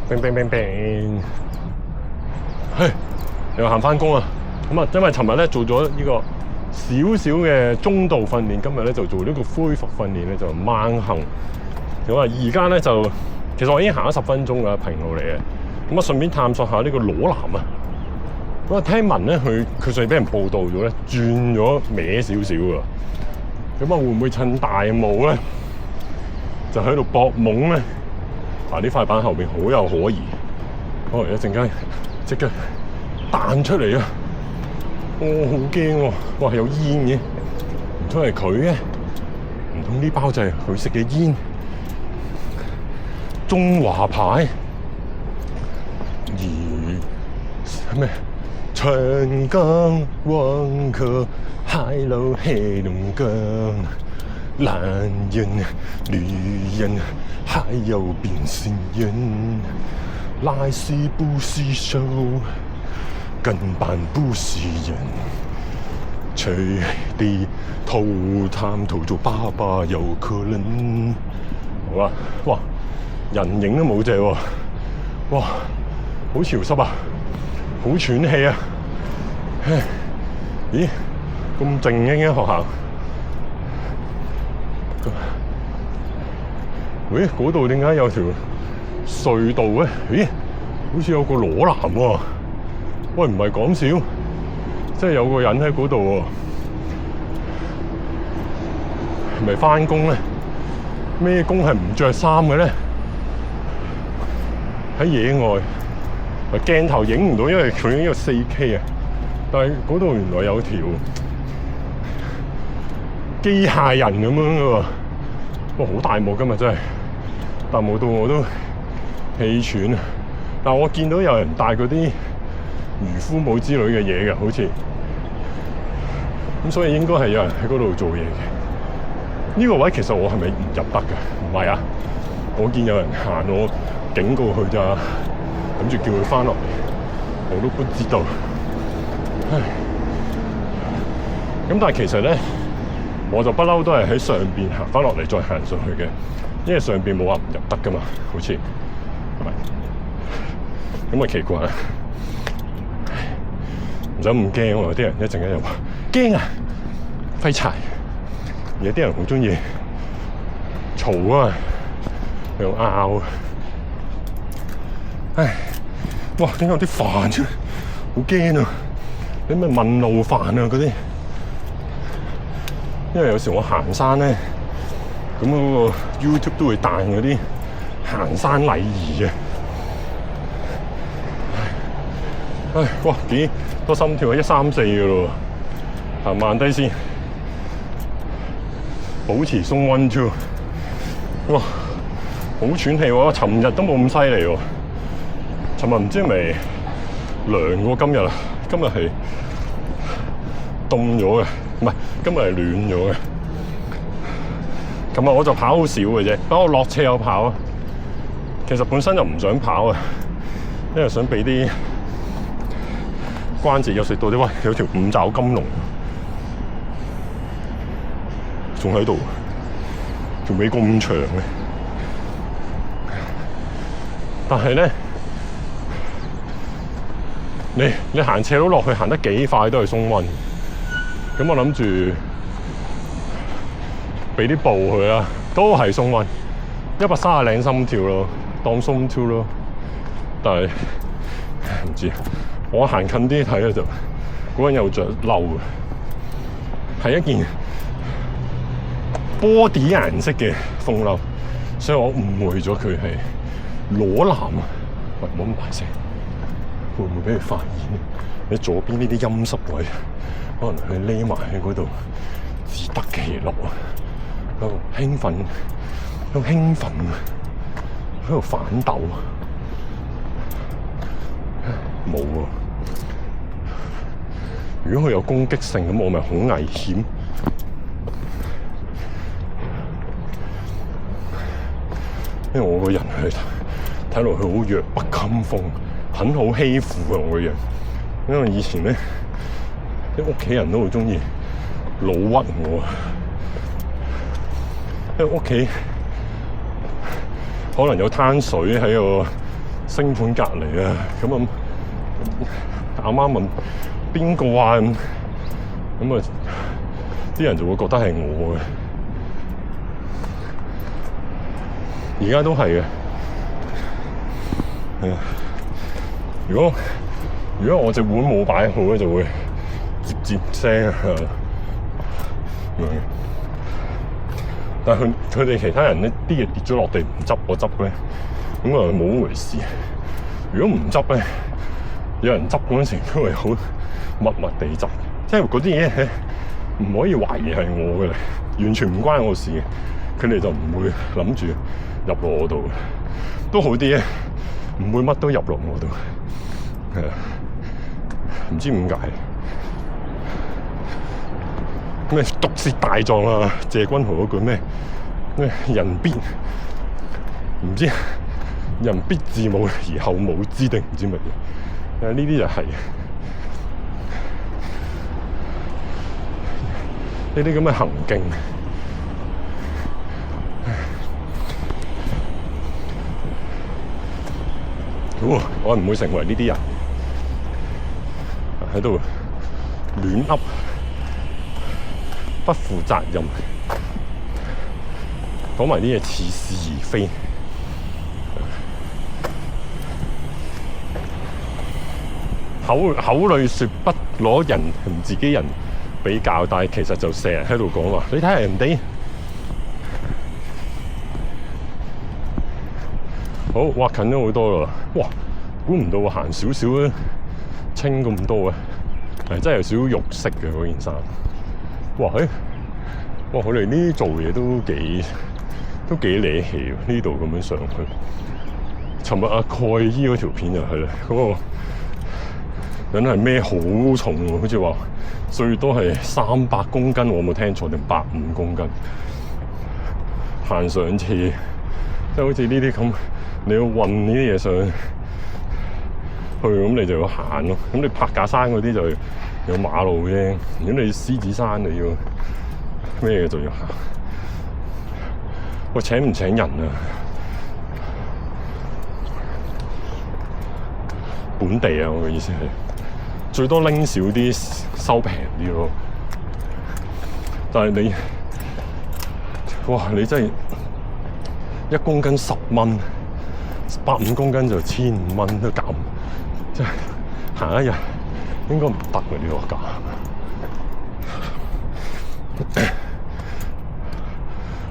冰冰冰冰，嘿，又行翻工啊！咁啊，因為尋日咧做咗呢個少少嘅中度訓練，今日咧就做呢個恢復訓練咧，就猛行。咁啊，而家咧就其實我已經行咗10分鐘㗎，平路嚟嘅。咁啊，順便探索下呢個裸男啊！咁啊，聽聞咧佢上俾人報道咗咧，轉咗歪少少㗎。咁啊，會唔會趁大霧咧，就喺度搏懵咧？嗱，呢塊板後邊好有可疑，可能一陣間即刻彈出嚟啊！好驚喎！哇，有煙嘅，唔通係佢嘅？唔通呢包就係佢食嘅煙？中華牌，而咩？長江黃河海路黑龍江，男人、女人，還有變性人，來是不是手，根本不是人。隨地偷探偷做爸爸有可能。好啦，哇，人影都冇隻喎，哇，好潮濕啊，好喘氣啊。咦，咁靜嘅學校？喂，嗰度點解有條隧道嘅？咦，好似有個裸男喎！喂，唔係講笑，即係有個人喺嗰度喎，係咪返工咧？咩工係唔着衫嘅咧？喺野外，鏡頭影唔到，因為佢呢個4K啊。但係嗰度原來有條機械人咁樣嘅喎，哇！好大霧今日真係，大霧到我都氣喘啊！但係我見到有人戴嗰啲漁夫帽之類嘅嘢嘅，好似咁，所以應該係有人喺嗰度做嘢嘅。呢個位其實我係咪唔入得㗎？唔係啊！我見有人行，我警告佢咋，諗住叫佢翻落嚟，我都不知道。唉，咁但係其實咧，我就不嬲都係喺上邊行翻落嚟，再行上去嘅，因為上邊冇話唔入得噶嘛，好似係咪？咁啊奇怪，唔使咁驚喎，有啲人一陣間又話驚啊，廢柴！有啲人好中意嘈啊，又拗，唉，哇！點解有啲煩啫？好驚啊！啲咩問路煩啊嗰啲，因為有時我行山咧，咁嗰個 YouTube 都會彈嗰啲行山禮儀嘅。唉，哇，幾多心跳啊！134嘅咯，行慢低先，保持鬆溫住。哇，好喘氣喎！尋日都冇咁犀利喎，尋日唔知係咪涼過今日啊？今日係凍咗嘅，唔係，今日係暖咗嘅。咁啊，我就跑好少嘅啫，不過我落車有跑啊。其實本身就唔想跑啊，因為想俾啲關節有食到啲。喂，有條五爪金龍仲喺度，條尾咁長嘅。但係咧，你行斜路落去，行得幾快都係鬆溫。咁我諗住俾啲步佢啦，都係鬆溫，130零心跳咯，當鬆跳咯。但係唔知，我行近啲睇咧就嗰人有着褸嘅，係一件波底顏色嘅風褸，所以我誤會咗佢係裸男啊！喂，唔好咁大聲。會唔會俾佢發現？你左邊呢啲陰濕位，可能佢匿埋喺嗰度自得其樂啊！喺度興奮，喺度反鬥啊！冇喎！如果佢有攻擊性，咁我咪好危險。因為我個人係睇落去好弱不禁風。很好欺負啊！我個人，因為以前咧啲屋企人都好中意老屈我，因為屋企可能有灘水喺個星盤隔離啊，咁啊阿媽問邊個啊，咁啊啲人就會覺得係我嘅，而家都係嘅。係啊，如果我隻碗冇擺好咧，就會接聲啊。但係佢哋其他人咧，啲嘢跌咗落地唔執我執咧，咁啊冇回事。如果唔執咧，有人執嗰陣時都係好密地執，即係嗰啲嘢咧唔可以懷疑係我嘅，完全唔關我事嘅。佢哋就唔會諗住入落我度，都好啲嘅，唔會乜都入落我度。係啊，唔知點解咩毒舌大狀啊？謝君豪嗰句咩人必唔知人必自侮而後侮之定唔知乜嘢？呢啲就係呢啲咁嘅行徑。我唔會成為呢啲人喺度亂噏，不負責任，講埋啲嘢似是而非。口裏說不攞人同自己人比較，但係其實就成日喺度講話，你睇下人哋好挖近咗好多啦！哇，估唔到我行少少咧，清咁多嘅，係真係有少少肉色嘅嗰件衫。哇，哇！佢哋呢啲做嘢都幾理氣喎，呢度咁樣上去。尋日阿蓋伊嗰條片就係啦，嗰個人係孭好重喎，好似話最多係300公斤，我有冇聽錯定150公斤？行上車，即係好似呢啲咁，你要運呢啲嘢上去，咁你就要行咯。咁你柏架山嗰啲就有馬路啫，如果你獅子山你要咩嘅就要行。喂，請唔請人啊？本地啊，我嘅意思係最多拎少啲，收平啲咯。但係你，哇！你真係1公斤10蚊，150公斤就1500蚊都減，真係行一日應該唔得嘅呢個價。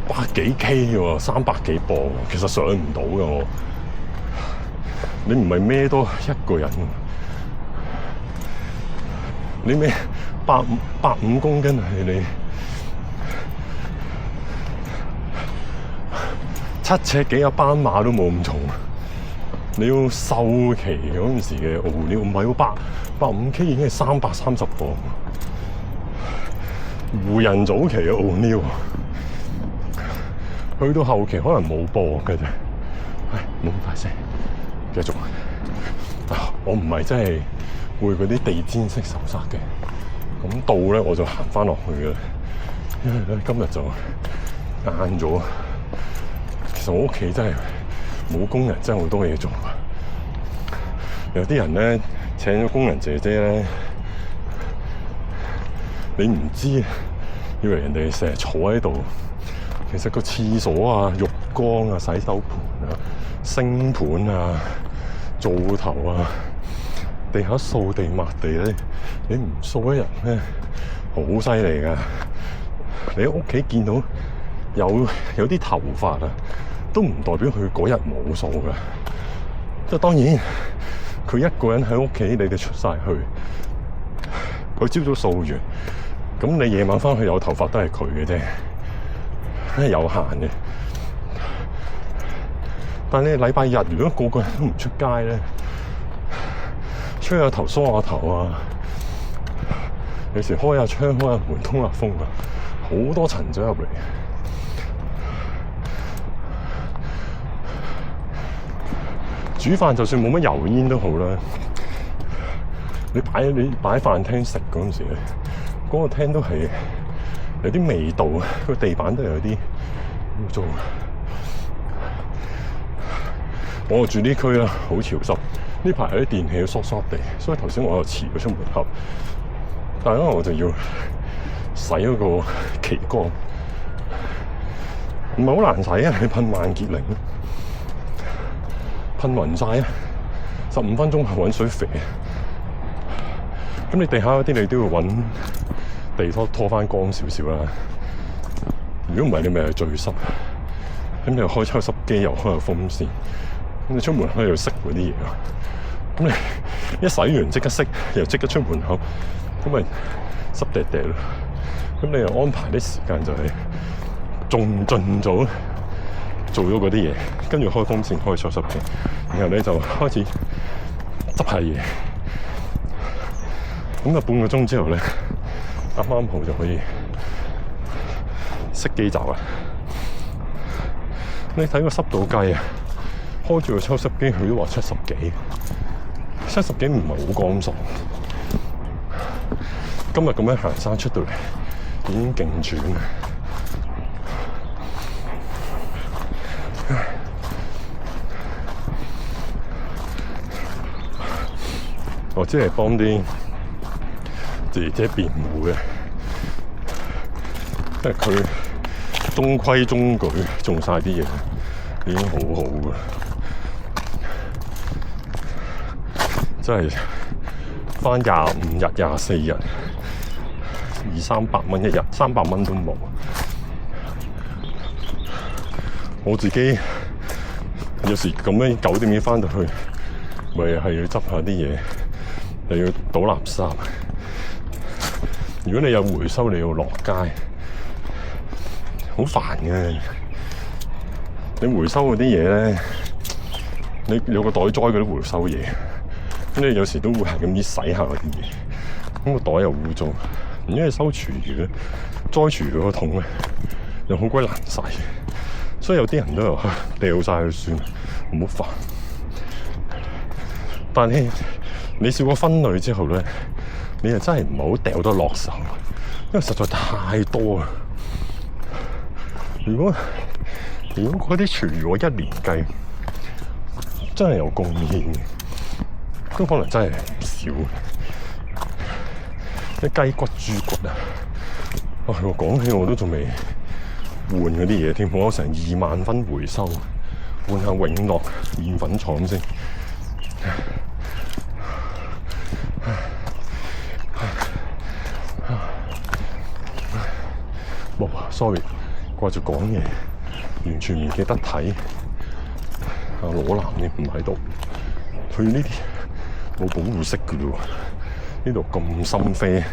100幾 K 喎，300幾磅，其實上唔到嘅我。你唔係孭多一個人，你孭150公斤係你7尺幾嘅斑馬都冇咁重。你要瘦期嗰陣時嘅鰲料唔係喎，150 K 已經係330磅。湖人早期嘅鰲料，去到後期可能冇磅嘅啫。唉，冇咁大聲。繼續我唔係真係會嗰啲地氈式手剎嘅，咁到咧我就行翻落去嘅，因為咧今日就晏咗。其實我屋企真係冇工人，真係好多嘢做。有啲人咧請咗工人姐姐咧，你唔知，以為人哋成日坐喺度，其實個廁所啊、浴缸啊、洗手盤啊、星盤啊、灶頭啊、地下掃地抹地咧，你唔掃一日咧，好犀利噶！你喺屋企見到有啲頭髮啊，都唔代表佢嗰日冇掃噶。即係當然，佢一個人喺屋企，你哋出晒去，佢朝早掃完，咁你夜晚翻去有頭髮都係佢嘅啫，係有限嘅。但係你禮拜日如果個個人都唔出街咧，吹下頭梳下頭啊，有時開下窗開下門通下風啊，好多塵走入嚟。煮飯就算冇乜油煙都好啦，你擺飯廳食嗰陣時咧，嗰個廳都係有啲味道啊，個地板都有啲污糟。我住呢區啦，好潮濕。呢排啲電器都疏疏地，所以頭先我又遲咗出門口。但係咧，我就要洗嗰個旗杆，唔係好難洗啊！你噴萬潔靈，噴勻晒啊！15分鐘揾水肥。咁你地下嗰啲你都要揾地拖翻乾少少啦。如果唔係，你咪係最濕。咁你又開抽濕機，又開個風扇，咁你出門口又熄嗰啲嘢啊！咁你一洗完即刻熄，又即刻出門口，咁咪濕嗲嗲咯。咁你又安排啲時間就係盡早做咗嗰啲嘢，跟住開風扇、開抽濕機，然後你就開始執下嘢。咁啊半個鐘之後咧，啱啱好就可以熄機走啦。你睇個濕度計啊，開住個抽濕機佢都話70幾唔係好乾爽。今日咁樣行山出到嚟，已經勁轉啦。我只係幫啲姐姐辯護嘅，因為佢中規中矩做晒啲嘢，已經好好㗎。真係返25日、24日，200-300蚊一日，300蚊都冇。我自己有時咁樣9點已經返到去，咪係要執下啲嘢，又要倒垃圾。如果你有回收，你要落街，好煩嘅。你回收嗰啲嘢咧，你有個袋裝嗰啲回收嘢，咁你有時都會係咁樣洗下嗰啲嘢，咁個袋又污糟。如果你收廚餘咧，裝廚餘嗰個桶咧，又好鬼難洗，所以有啲人都又掉晒佢算，唔好煩。但係你試過分類之後咧，你又真係唔係好掉得落手，因為實在太多啦。如果嗰啲廚餘我1年計真係有貢獻嘅，都可能真係唔少。啲雞骨、豬骨啊，我講起我都仲未換嗰啲嘢添，我有成2萬分回收，換下永樂麵粉廠先。冇，sorry， 掛住講嘢，完全唔記得睇。裸男你唔喺度，佢呢啲冇保護色㗎喎，呢度咁深啡，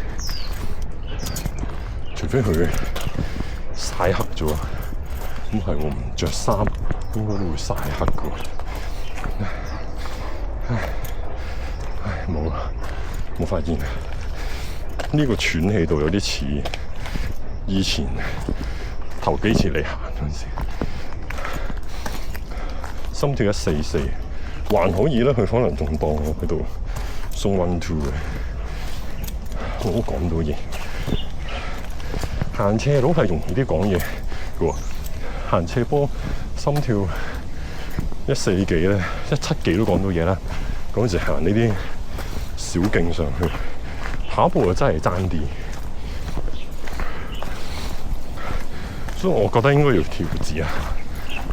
除非佢曬黑咗。咁係我唔着衫，應該都會曬黑㗎。冇啦，冇發現。呢個喘氣度有啲似以前頭幾次嚟行嗰陣時，心跳144，還可以啦。佢可能仲當我喺度送 1-2嘅，我都講到嘢。行斜路係容易啲講嘢嘅喎，行斜坡心跳140幾咧，170幾都講到嘢啦。嗰陣時行呢啲小徑上去，跑步就真係爭啲。所以我覺得應該要調節啊，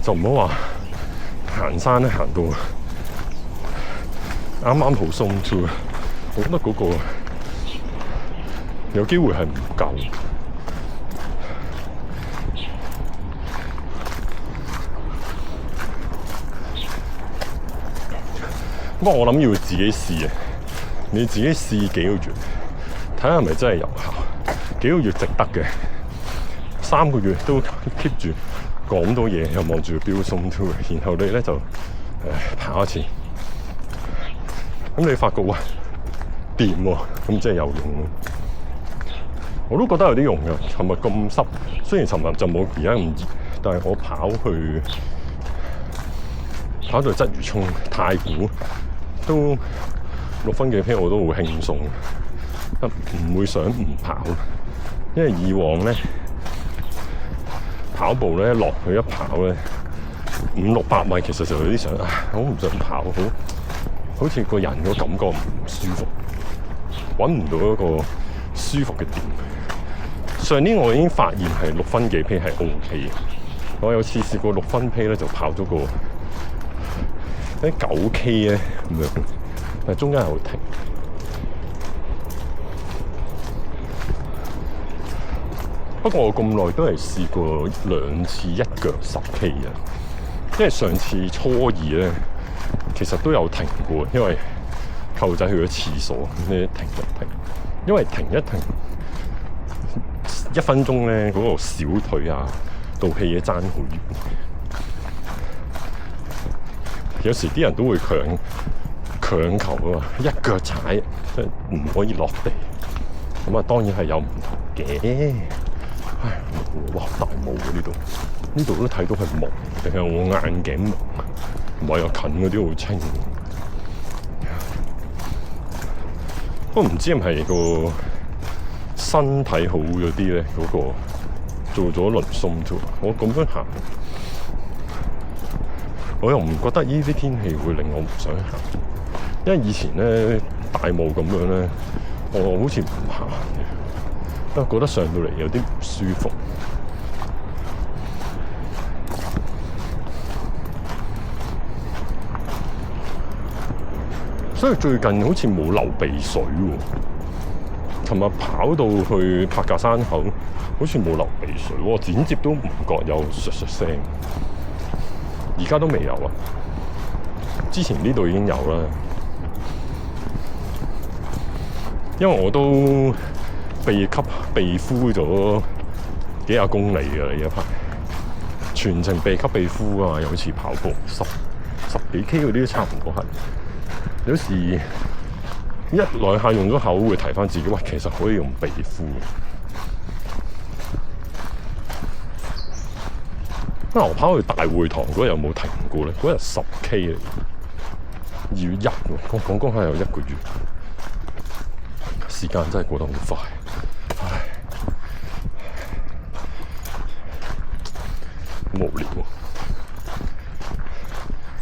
就唔好話行山咧行到啱啱好鬆脫，我覺得嗰個有機會係唔夠。不過我諗要自己試嘅，你自己試幾個月，睇下係咪真係有效。幾個月值得嘅。3個月都 keep 住講到嘢，又望住個標鬆脫，然後你咧就跑一次，咁你發覺哇掂喎，咁即係有用喎。我都覺得有啲用嘅。尋日咁濕，雖然尋日就冇而家咁熱，但係我跑到鰂魚涌、太古都6分幾 K， 我都好輕鬆，唔會想唔跑，因為以往咧。跑步咧落去一跑咧， 500-600米，其實就有啲想，好唔想跑，好似個人個感覺唔舒服，揾唔到一個舒服嘅點。上年我已經發現係6分幾 P 係 OK 嘅，我有次試過6分 P 咧就跑咗個啲9 K 咧咁樣，但係中間有停。不過我咁耐都係試過2次一腳10 K 啊，因為上次初2咧，其實都有停過，因為舅仔去咗廁所，咁你停一停，因為停一停1分鐘咧，嗰個小腿啊、肚皮嘢爭好遠。有時啲人都會強求啊嘛，一腳踩即係唔可以落地，咁啊當然係有唔同嘅。唉，哇！大霧喎呢度都睇到係霧，定係我眼鏡霧？唔係啊，近嗰啲好清。不過唔知係咪個身體好咗啲咧？嗰個做咗輪鬆啫。我咁樣行，我又唔覺得呢啲天氣會令我唔想行，因為以前咧大霧咁樣咧，我好似唔行嘅。都覺得上到嚟有啲唔舒服，所以最近好似冇流鼻水喎。尋日跑到去柏架山口，好似冇流鼻水，我剪接都唔覺有唰唰聲。而家都未有啊，之前呢度已經有啦，因為我都鼻呼咗幾廿公里㗎啦，呢一排全程鼻吸鼻呼啊！有次跑步十幾 K 嗰啲都差唔多係。有時一兩下用咗口會提翻自己，喂，其實可以用鼻呼。我跑去大會堂嗰日有冇停過咧？嗰日10 K 嚟，2月1喎，我講下有1個月，時間真係過得好快。好無聊喎，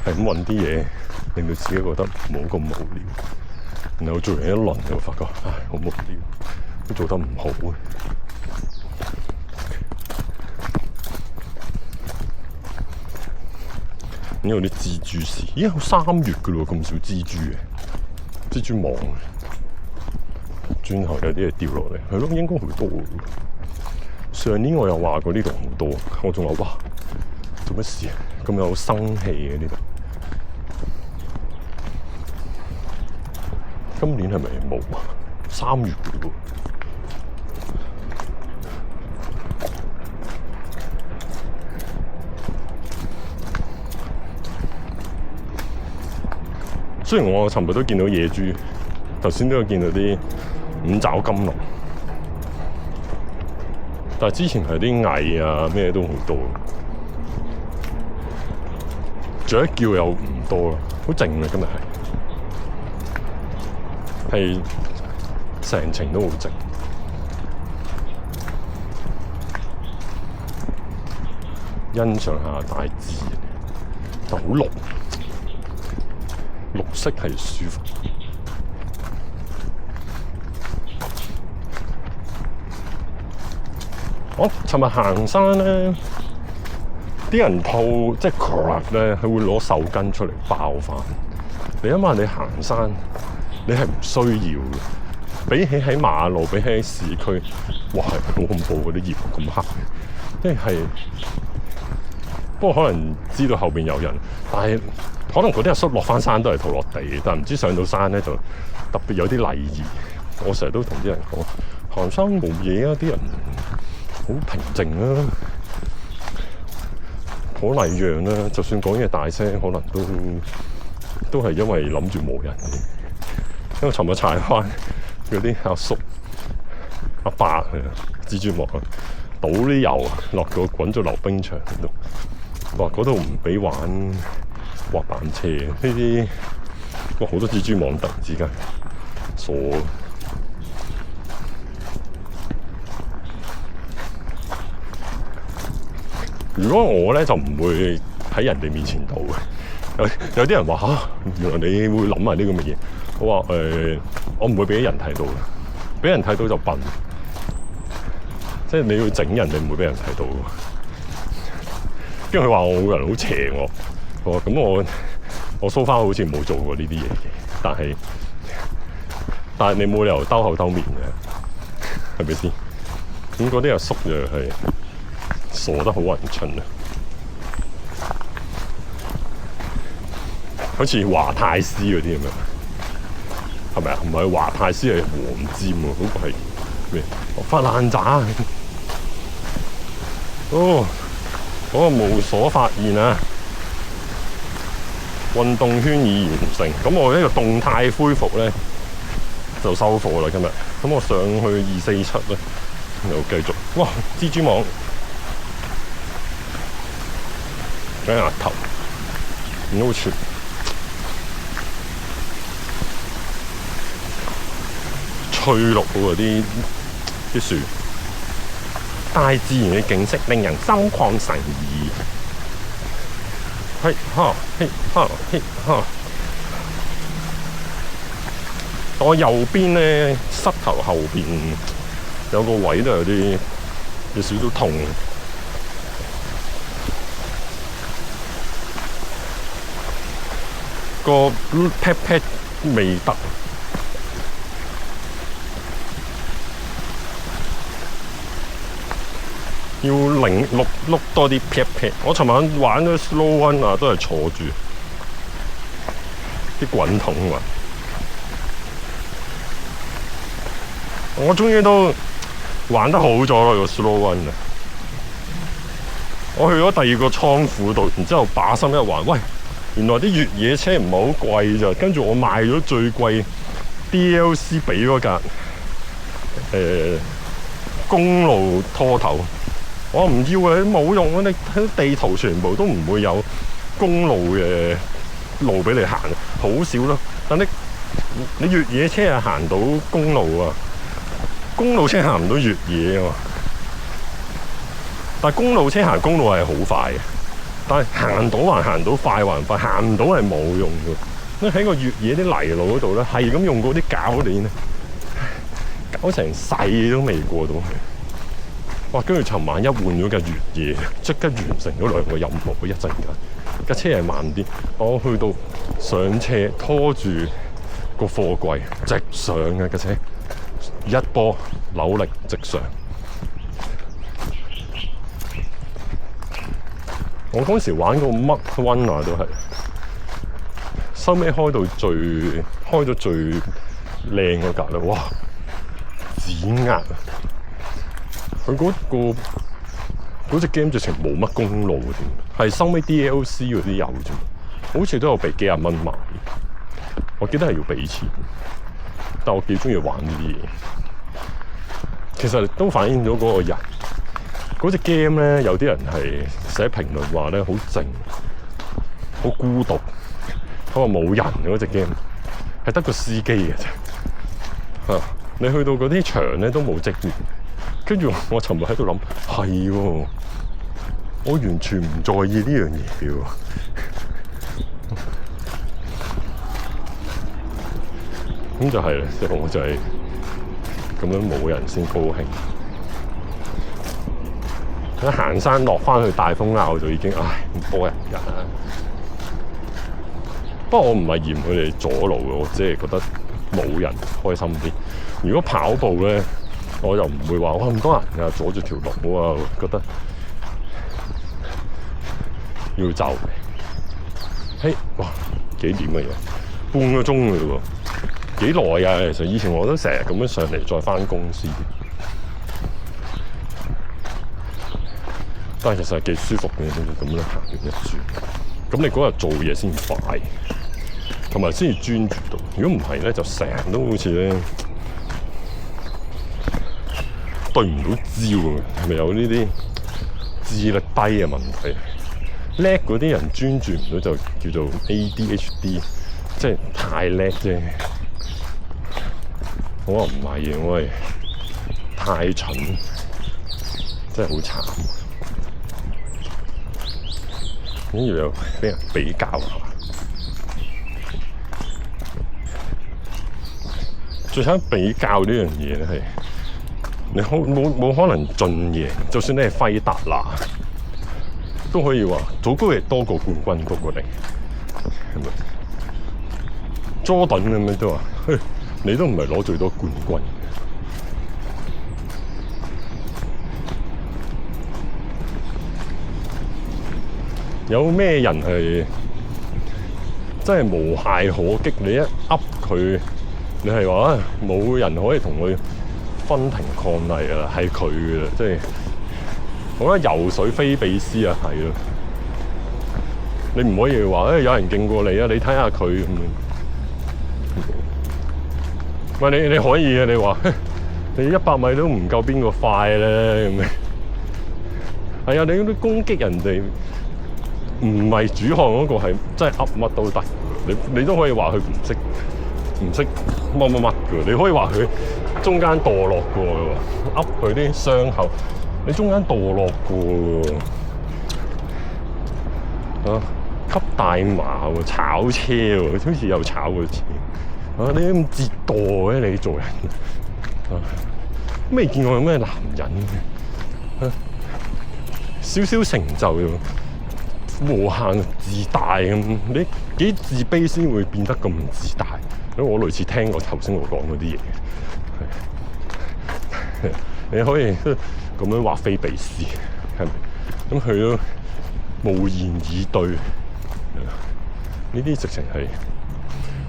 係咁揾啲嘢令到自己覺得冇咁無聊，然後做完一輪就發覺好無聊，都做得唔好嘅。呢度啲蜘蛛絲，咦？好3月㗎咯，咁少蜘蛛嘅蜘蛛網，轉頭有啲嘢掉落嚟，係咯，應該好多嘅。上年我又話過呢度好多，我仲話哇，做乜事啊？咁有生氣嘅呢度。今年係咪冇啊？3月嘅喎。雖然我尋日都見到野豬，頭先都有見到啲五爪金龍，但係之前係啲蟻啊，咩都好多。雀叫又唔多啦，好靜啊！今日係成程都好靜。欣賞下大自然，就好綠，綠色係舒服。我尋日行山咧，啲人吐即係 crap 咧，佢會攞手巾出嚟包翻。你諗下，你行山，你係唔需要嘅。比起喺馬路，比起喺市區，哇，係好恐怖嗰啲葉咁黑，即係。不過可能知道後邊有人，但係可能嗰啲阿叔落翻山都係吐落地嘅，但係唔知上到山咧就特別有啲禮儀。我成日都同啲人講，行山冇嘢啊，啲人好平靜啊，好禮讓啊，就算講嘢大聲，可能都係因為諗住冇人嘅。因為尋日踩翻嗰啲阿叔阿伯啊，蜘蛛網啊，倒啲油落個滾咗溜冰場度。哇！嗰度唔俾玩滑板車呢啲，哇！好多蜘蛛網突然之間傻。如果我咧就唔會喺喺人哋面前度嘅。有啲人話嚇，原來你會諗埋呢咁嘅嘢。我話我唔會俾人睇到嘅，俾人睇到就笨。即係你要整人，你唔會俾人睇到。跟住佢話我個人好邪惡，我話咁我 so far 好似冇做過呢啲嘢嘅，但係你冇理由兜口兜面嘅，係咪先？咁嗰啲阿叔就係傻得好勻稱啊！好似華泰師嗰啲咁樣，係咪啊？唔係華泰師係黃尖喎，嗰個係咩？發爛渣哦！嗰個無所發現啊！運動圈已完成，咁我呢個動態恢復咧就收貨啦今日。咁我上去247咧，又繼續。哇！蜘蛛網，睇下頭，唔好處。翠綠喎啲樹，大自然嘅景色令人心曠神怡。嘿哈嘿哈嘿哈！我右邊咧膝頭後邊有個位都有少少痛。個 pat pat 未得。要碌多啲 pat。我尋晚玩咗 slow run 啊，都係坐住啲滾筒啊！我終於都玩得好咗啦個 slow run 啊！我去咗第二個倉庫度，然之後把心一橫，喂，原來啲越野車唔係好貴咋，跟住我賣咗最貴 DLC 俾嗰架公路拖頭。我唔要啊！冇用啊！你睇地圖全部都唔會有公路嘅路俾你行，好少咯。但你越野車係行到公路啊，公路車行唔到越野啊嘛。但係公路車行公路係好快嘅，但係行到還行到，快還快，行唔到係冇用嘅。因為喺個越野啲泥路嗰度咧，係咁用嗰啲鉸鏈咧，搞成世都未過到去。哇！跟住尋晚一換咗架越野，即刻完成咗2個任務。一陣間架車係慢啲，我去到上車拖住個貨櫃直上嘅架車，一波扭力直上。我嗰時玩個乜 One 啊，都係收尾開咗最靚嗰格啦！哇，指壓啊！佢嗰隻 game 直情冇乜公路添，係收尾 DLC 嗰啲有啫，好似都有俾幾廿蚊買。我記得係要俾錢，但我幾中意玩呢啲嘢。其實都反映咗嗰個人嗰隻 game 咧，有啲人係寫評論話咧好靜、好孤獨，佢話冇人嗰隻 game 係得個司機嘅啫。你去到嗰啲場咧都冇職員。跟住我尋日喺度諗，係喎，我完全唔在意呢樣嘢嘅喎。咁就係啦，即係我就係咁樣冇人先高興。一行山落翻去大風坳就已經咁多人㗎。不過我唔係嫌佢哋阻路嘅，我只係覺得冇人開心啲。如果跑步咧，我又唔會話哇咁多人啊，阻住條路啊，覺得要走。嘿，哇，幾點嘅嘢？半個鐘嘅喎，幾耐啊？其實以前我都成日咁樣上嚟再翻公司，但係其實係幾舒服嘅，咁樣行完一轉。咁你嗰日做嘢先快，同埋先至專注到。如果唔係咧，就成日都好似咧對唔到焦嘅，係咪有呢啲智力低嘅問題？叻嗰啲人專注唔到就叫做 ADHD， 即係太叻啫。我話唔係嘅，我係太蠢，真係好慘。跟住又俾人比較下。最慘比較呢樣嘢咧係，你冇可能盡贏，就算你係費達拿，都可以話祖高域多個冠軍多過你，係咪？Jordan咁樣都話，你都唔係攞最多冠軍。有咩人係真係無懈可擊？你一噏佢，你係話冇人可以同佢分庭抗禮㗎啦，係佢㗎啦，即係我覺得游水菲比斯啊，係咯，你唔可以話有人勁過你啊，你睇下佢咁樣。喂，你可以嘅，你話你100米都唔夠邊個快咧咁樣。係啊，你啲攻擊人哋。唔係主項嗰個係真係噏乜都得，你都可以話佢唔識乜嘅，你可以話佢中間墮落過嘅喎，噏佢啲傷口，你中間墮落過喎，啊吸大麻喎，炒車喎，好似又炒過車，啊你咁折墮嘅你做人，啊未見過有咩男人啊少少成就喎。無限自大咁，你幾自卑先會變得咁自大？因為我類似聽過頭先我講嗰啲嘢，你可以咁樣話菲比斯，係咪？咁佢都無言以對，呢啲直情係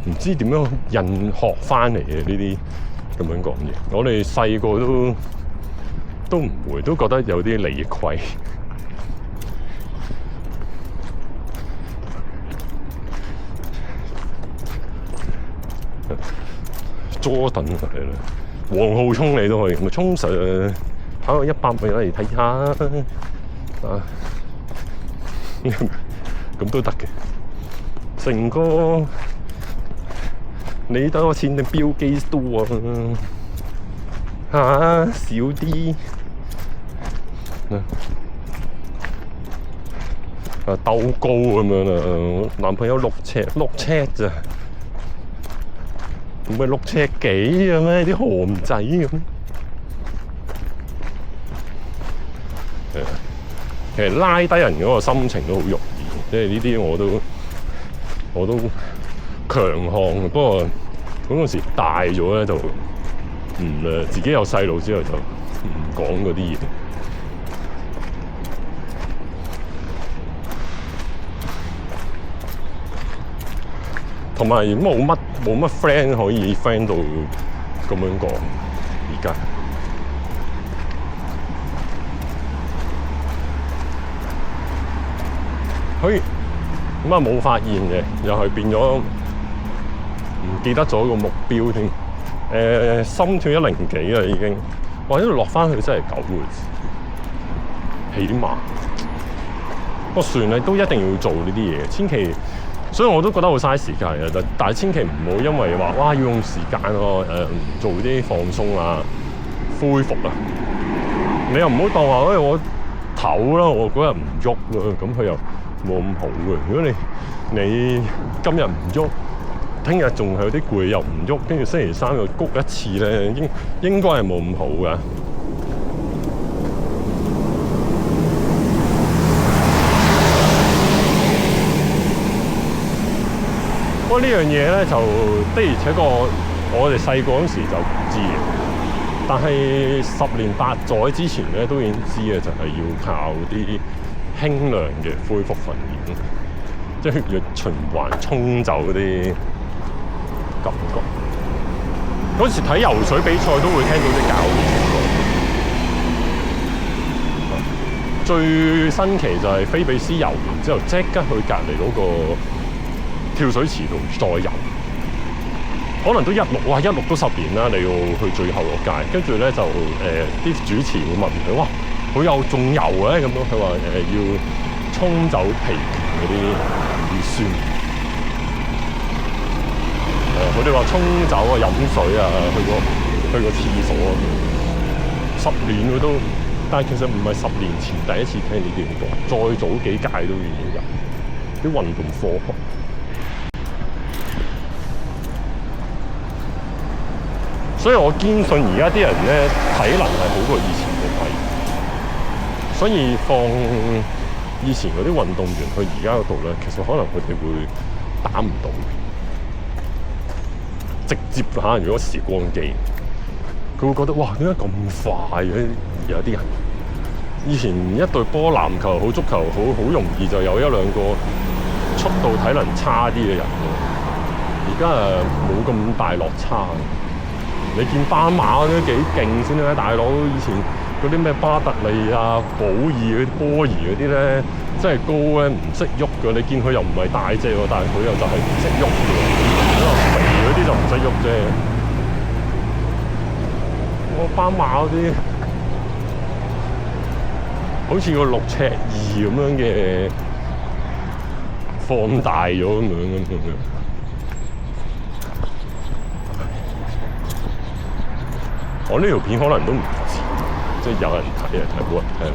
唔知點樣印學翻嚟嘅呢啲咁樣講嘢。我哋細個都唔會，都覺得有啲理虧。Jordan 係啦，黃浩聰你都可以，咪聰 Sir 跑個100米嚟睇下啊，咁都得嘅。成哥，你多錢定標機多啊？少啲啊，鬥高咁樣啦，男朋友6尺咋？唔係6尺幾嘅咩？啲韓仔咁。其實拉低人嗰個心情都好容易，即係呢啲我都強項。不過嗰陣時大咗咧，就自己有細路之後就唔講嗰啲嘢。同埋冇乜 friend 可以 friend 到咁樣講，而家咁啊冇發現嘅，又係變咗唔記得咗個目標添。心跳100幾啦已經，哇！一路落翻去真係9個字，起碼。不過算啦，都一定要做呢啲嘢，千祈。所以我都覺得好嘥時間嘅，但係千祈唔好因為話哇要用時間咯，做啲放鬆啊、恢復啊，你又唔好當話我唞啦，我嗰日唔喐啦，咁佢又冇咁好嘅。如果你今日唔喐，聽日仲係有啲攰又唔喐，跟住星期3又谷一次咧，應該係冇咁好㗎。不過呢樣嘢咧，就的而且確我哋細個嗰時就唔知嘅，但係10年8載之前咧都已經知嘅，就係要靠啲輕量嘅恢復訓練，即係血液循環沖走嗰啲感覺。嗰時睇游水比賽都會聽到啲教練講，最新奇就係菲比斯游完之後即刻去隔離嗰個跳水池度再游，可能都16，哇！16都10年啦，你要去最後嗰屆，跟住咧就啲主持會問佢，哇，佢又仲游嘅咁樣，佢話要沖走疲權嗰啲乳酸，佢哋話沖走啊、飲水啊、去個廁所10年佢都，但係其實唔係10年前第一次聽呢啲咁講，再早幾屆都已經有。啲運動科學。所以我堅信而家啲人咧體能係好過以前嘅係，所以放以前嗰啲運動員去而家嗰度咧，其實可能佢哋會打唔到，直接嚇如果時光機，佢會覺得哇點解咁快嘅？而家啲人以前一隊波籃球好足球好容易就有一兩個速度體能差啲嘅人，而家冇咁大落差。你見斑馬都幾勁先啦，大佬！以前嗰啲咩巴特利啊、保爾嗰啲、波兒嗰啲咧，真係高咧，唔識喐嘅。你見佢又唔係大隻喎，但係佢又就係唔識喐嘅。咁啊肥嗰啲就唔識喐啫。我斑馬嗰啲好似個6'2"咁樣嘅，放大咗咁樣。我呢條片可能都唔知，即係有人睇啊，睇冇人聽。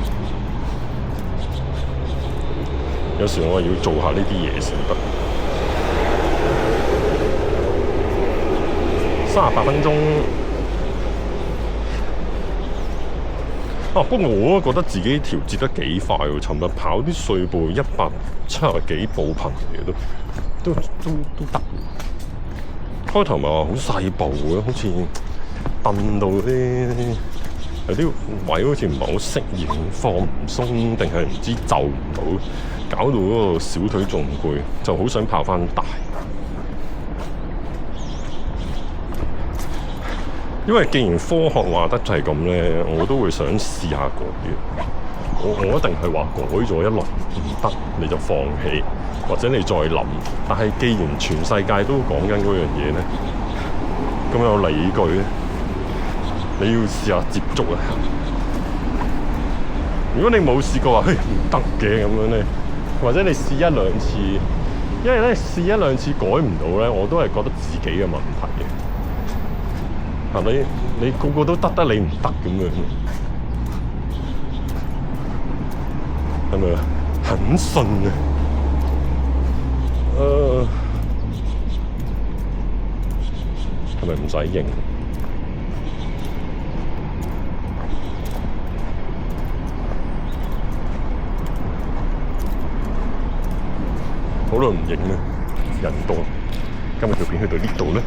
有時我係要做下呢啲嘢先得。38分鐘。不過我都覺得自己調節得幾快喎。尋日跑啲碎步170幾步頻嘅都得。開頭咪話好細步嘅，好似〜蹬到啲有啲位好似唔係好適應，放唔鬆定係唔知就唔到，搞到嗰個小腿仲攰，就好想跑翻大。因為既然科學話得就係咁咧，我都會想試下改嘅。我一定係話改咗一輪唔得你就放棄，或者你再諗。但係既然全世界都講緊嗰樣嘢咧，咁有理據咧。你要試下接觸一下。如果你冇試過話，唔得嘅咁樣咧，或者你試一兩次，因為咧試一兩次改唔到咧，我都係覺得自己嘅問題嘅。係咪？你個個都得你唔得咁樣，係咪啊？很順啊！係咪唔使認？好耐唔影啦，人多。今日條片去到呢度咧。